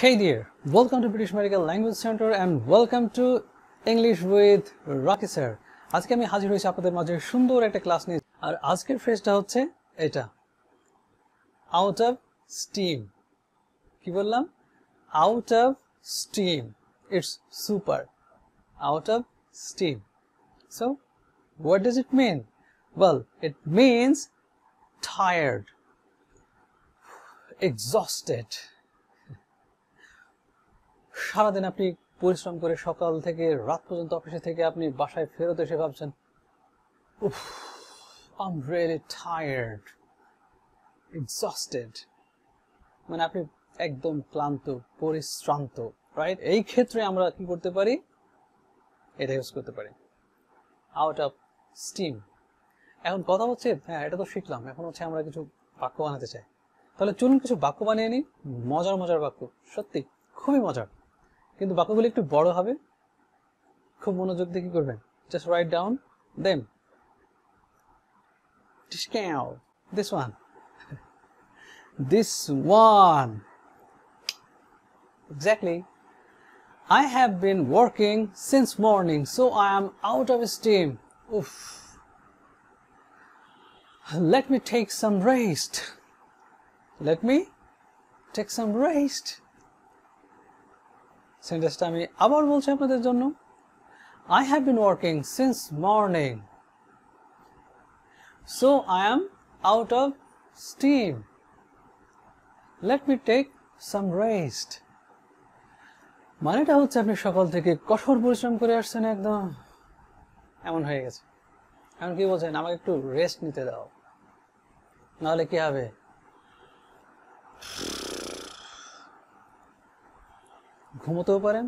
Hey there, welcome to British Medical Language Center and welcome to English with Rocky Sir. আজকে আমি হাজির হয়েছি আপনাদের মাঝে সুন্দর একটা ক্লাস নিয়ে আর আজকের ফ্রেজটা হচ্ছে এটা out of steam কি বললাম out of steam it's super out of steam so what does it mean well it means tired exhausted সারাদিন আপনি পরিশ্রম করে সকাল থেকে রাত পর্যন্ত অফিসে থেকে আপনি বাসায় ফেরত এসে ভাবছেন উফ I'm really tired exhausted মানে আপনি একদম ক্লান্ত পরিশ্রান্ত রাইট এই ক্ষেত্রে আমরা কি করতে পারি এটা ইউজ করতে পারি out of steam এখন কথা হচ্ছে হ্যাঁ এটা তো শিখলাম এখন হচ্ছে আমরা কিছু বাক্য বানাতে চাই তাহলে চলুন কিছু বাক্য বানিয়ে নিই মজার মজার বাক্য সত্যি খুবই মজার কিন্তু বাক্যগুলো একটু বড় হবে খুব মনোযোগ দিয়ে কি করবেন just write down them this one this one exactly I have been working since morning so I am out of steam oof let me take some rest let me take some rest সেন্টেন্সটা আমি আবার বলছি আপনাদের জন্য I have been working since morning so I am out of steam let me take some rest মানেটা হচ্ছে আপনি সকাল থেকে কঠোর পরিশ্রম করে আসছেন একদম এমন হয়ে গেছে এখন কি বলছেন আমাকে একটু রেস্ট নিতে দাও নাহলে কি হবে ঘুমোতেও পারেন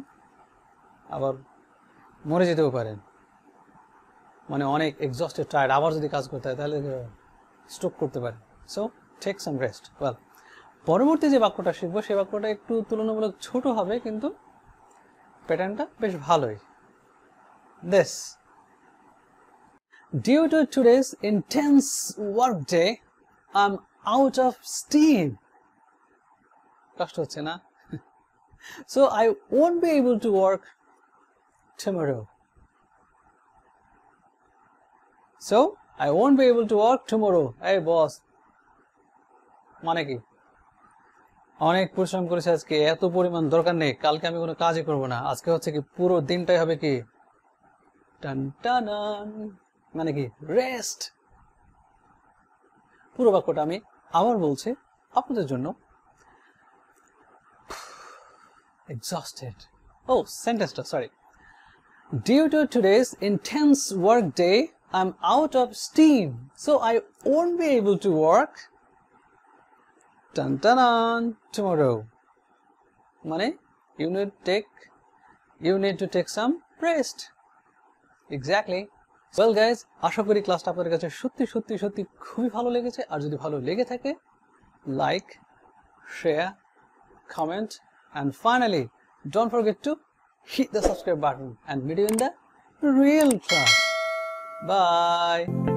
আবার মরে যেতেও পারেন মানে অনেক এক্সস্টেড টায়ার্ড আবার যদি কাজ করতে হয় তাহলে স্ট্রোক করতে পারেন so take some rest well পরবর্তী যে বাক্যটা শিখবো সেই বাক্যটা একটু তুলনামূলক ছোট হবে কিন্তু প্যাটার্নটা বেশ ভালোই this due to today's intense work day I'm out of steam কষ্ট হচ্ছে না so I won't be able to work tomorrow so I won't be able to work tomorrow hey boss মানে কি অনেক পরিশ্রম করেছি আজকে এত পরিমাণ দরকার নেই কালকে আমি কোনো কাজই করব না আজকে হচ্ছে কি পুরো দিনটাই হবে কি টান টান মানে কি রেস্ট পুরো বাক্যটা আমি আবার বলছি আপনাদের জন্য exhausted oh sentence sorry due to today's intense work day I'm out of steam so I won't be able to work tomorrow mane you need to take some rest exactly well guys আশা করি ক্লাসটা আপনাদের কাছে সত্যি সত্যি সত্যি খুবই ভালো লেগেছে আর যদি ভালো লেগে থাকে like share comment and finally don't forget to hit the subscribe button and meet you in the real class bye